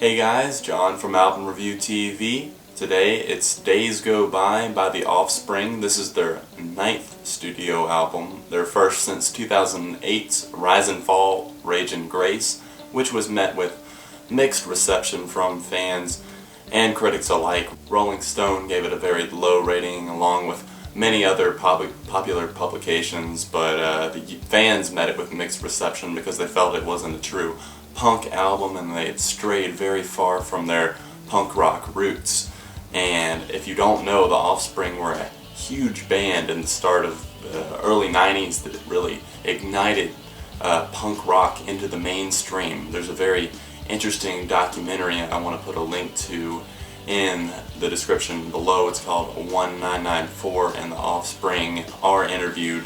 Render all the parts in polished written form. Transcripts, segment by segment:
Hey guys, John from Album Review TV. Today it's Days Go By the Offspring. This is their 9th studio album, their first since 2008's Rise and Fall, Rage and Grace, which was met with mixed reception from fans and critics alike. Rolling Stone gave it a very low rating along with many other popular publications, but the fans met it with mixed reception because they felt it wasn't a true punk album and they had strayed very far from their punk rock roots. And if you don't know, the Offspring were a huge band in the start of the early 90s that really ignited punk rock into the mainstream. There's a very interesting documentary I want to put a link to in the description below. It's called 1994, and the Offspring are interviewed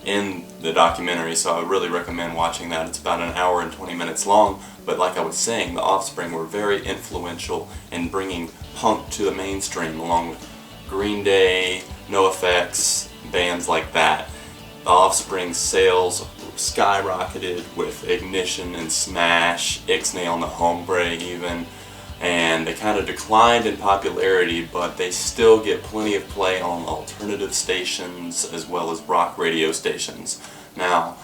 in the documentary, so I really recommend watching that. It's about an hour and 20 minutes long, but like I was saying, the Offspring were very influential in bringing punk to the mainstream, along with Green Day, NoFX, bands like that. The Offspring's sales skyrocketed with Ignition and Smash, Ixnay on the Hombre even, and they kind of declined in popularity, but they still get plenty of play on alternative stations as well as rock radio stations. Now,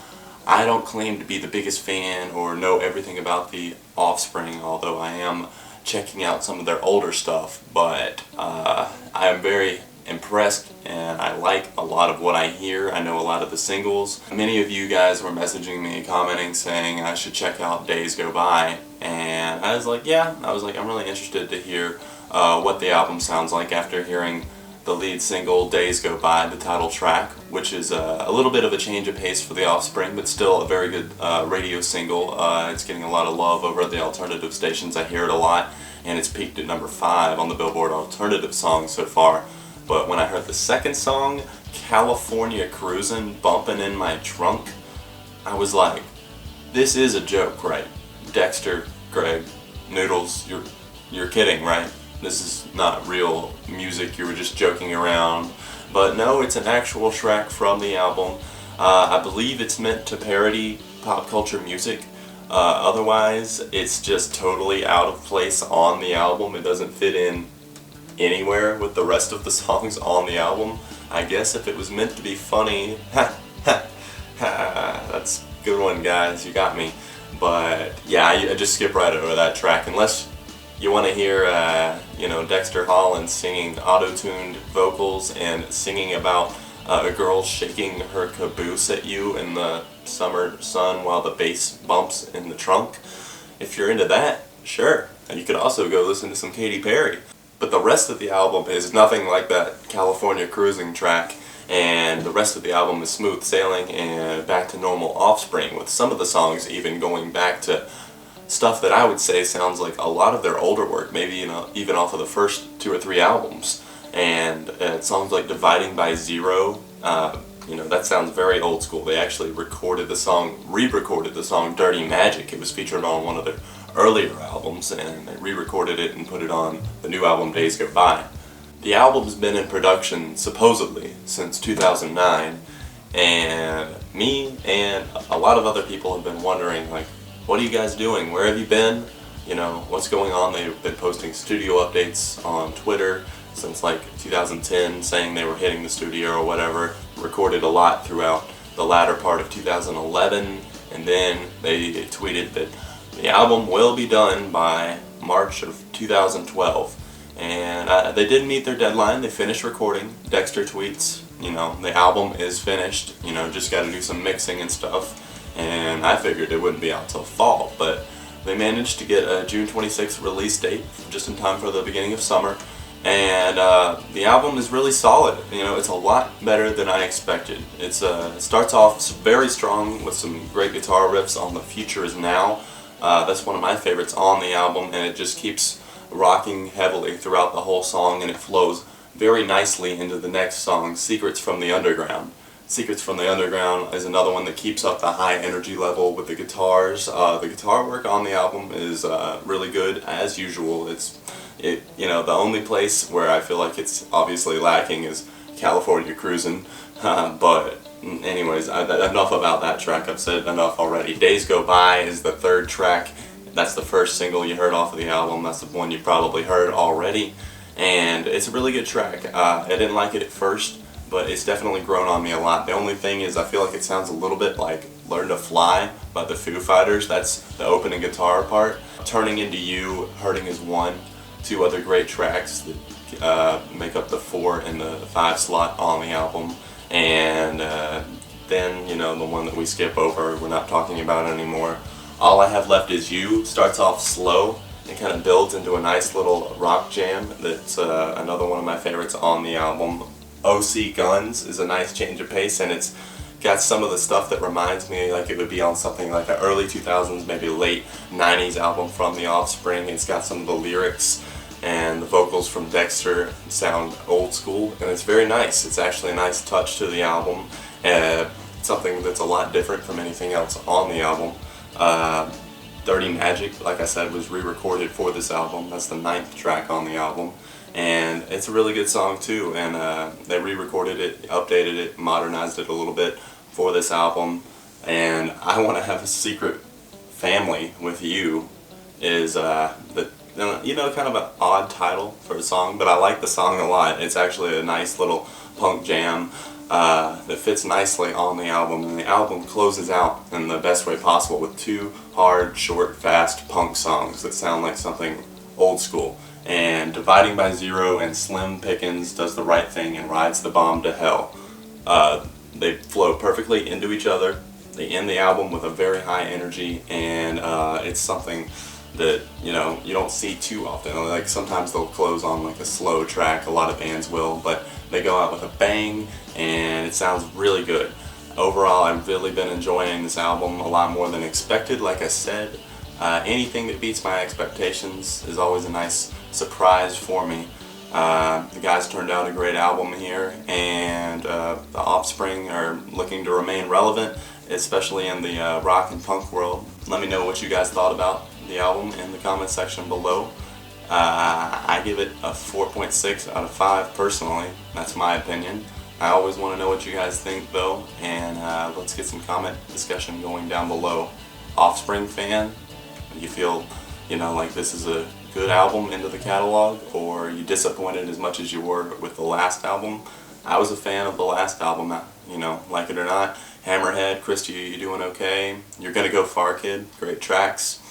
I don't claim to be the biggest fan or know everything about the Offspring, although I am checking out some of their older stuff, but I am very impressed and I like a lot of what I hear. I know a lot of the singles. Many of you guys were messaging me, commenting, saying I should check out Days Go By, and I was like, yeah, I'm really interested to hear what the album sounds like after hearing the lead single, Days Go By, the title track, which is a little bit of a change of pace for the Offspring, but still a very good radio single. It's getting a lot of love over at the alternative stations. I hear it a lot, and it's peaked at number 5 on the Billboard Alternative Songs so far. But when I heard the second song, California Cruisin', Bumpin' in My Trunk, I was like, this is a joke, right? Dexter, Greg, Noodles, you're kidding, right? This is not real music, you were just joking around. But no, it's an actual track from the album. I believe it's meant to parody pop culture music. Otherwise, it's just totally out of place on the album. It doesn't fit in anywhere with the rest of the songs on the album. I guess if it was meant to be funny, that's a good one, guys, you got me. But yeah, I just skip right over that track unless you want to hear Dexter Holland singing auto-tuned vocals and singing about a girl shaking her caboose at you in the summer sun while the bass bumps in the trunk. If you're into that, sure. And you could also go listen to some Katy Perry. But the rest of the album is nothing like that California Cruising track, and the rest of the album is smooth sailing and back to normal Offspring, with some of the songs even going back to stuff that I would say sounds like a lot of their older work, maybe even off of the first 2 or 3 albums. And songs like Dividing by Zero, that sounds very old school. They actually re-recorded the song Dirty Magic. It was featured on one of their earlier albums, and they re-recorded it and put it on the new album Days Go By. The album's been in production, supposedly, since 2009, and me and a lot of other people have been wondering, like, what are you guys doing? Where have you been? What's going on? They've been posting studio updates on Twitter since like 2010, saying they were hitting the studio or whatever. Recorded a lot throughout the latter part of 2011, and then they tweeted that the album will be done by March of 2012. And they did meet their deadline. They finished recording. Dexter tweets, the album is finished, just got to do some mixing and stuff. And I figured it wouldn't be out till fall, but they managed to get a June 26th release date, just in time for the beginning of summer. And the album is really solid. It's a lot better than I expected. It starts off very strong with some great guitar riffs on The Future Is Now. That's one of my favorites on the album, and it just keeps rocking heavily throughout the whole song, and it flows very nicely into the next song, Secrets from the Underground. Secrets from the Underground is another one that keeps up the high energy level with the guitars. The guitar work on the album is really good, as usual. The only place where I feel like it's obviously lacking is California Cruisin', but anyways, enough about that track. I've said enough already. Days Go By is the 3rd track. that's the first single you heard off of the album. That's the one you probably heard already, and it's a really good track. I didn't like it at first, but it's definitely grown on me a lot. The only thing is I feel like it sounds a little bit like Learn to Fly by the Foo Fighters. That's the opening guitar part. Turning Into You, Hurting Is One, two other great tracks that make up the 4 and the 5 slot on the album. And then, you know, the one that we skip over, we're not talking about anymore. All I Have Left Is You starts off slow and kind of builds into a nice little rock jam. That's another one of my favorites on the album. OC Guns is a nice change of pace, and it's got some of the stuff that reminds me like it would be on something like an early 2000s, maybe late 90s album from the Offspring. It's got some of the lyrics and the vocals from Dexter sound old school, and it's very nice. It's actually a nice touch to the album, something that's a lot different from anything else on the album. Dirty Magic, like I said, was re-recorded for this album. That's the 9th track on the album, and it's a really good song too, and they re-recorded it, updated it, modernized it a little bit for this album. And I Want to Have a Secret Family with You is you know, kind of an odd title for a song, but I like the song a lot. It's actually a nice little punk jam that fits nicely on the album, and the album closes out in the best way possible with 2 hard, short, fast punk songs that sound like something old school. And Dividing by Zero and Slim Pickens Does the Right Thing and Rides the Bomb to Hell. They flow perfectly into each other. They end the album with a very high energy, and it's something that, you know, you don't see too often. Like sometimes they'll close on like a slow track, a lot of bands will, but they go out with a bang and it sounds really good. Overall, I've really been enjoying this album a lot more than expected. Like I said, anything that beats my expectations is always a nice surprise for me. The guys turned out a great album here, and the Offspring are looking to remain relevant, especially in the rock and punk world. Let me know what you guys thought about the album in the comment section below. I give it a 4.6 out of 5 personally. That's my opinion. I always want to know what you guys think though, and let's get some comment discussion going down below. Offspring fan, you feel, you know, like this is a good album into the catalog, or are you disappointed as much as you were with the last album? I was a fan of the last album, you know, like it or not. Hammerhead, Christy, you doing okay? You're Gonna Go Far, Kid, great tracks.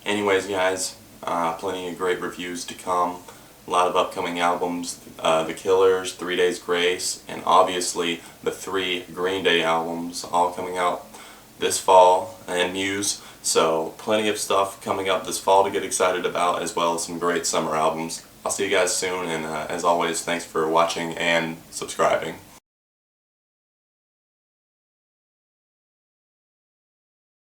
Anyways, guys, plenty of great reviews to come. A lot of upcoming albums. The Killers, 3 Days Grace, and obviously the 3 Green Day albums all coming out this fall, and Muse. So plenty of stuff coming up this fall to get excited about, as well as some great summer albums. I'll see you guys soon, and as always, thanks for watching and subscribing.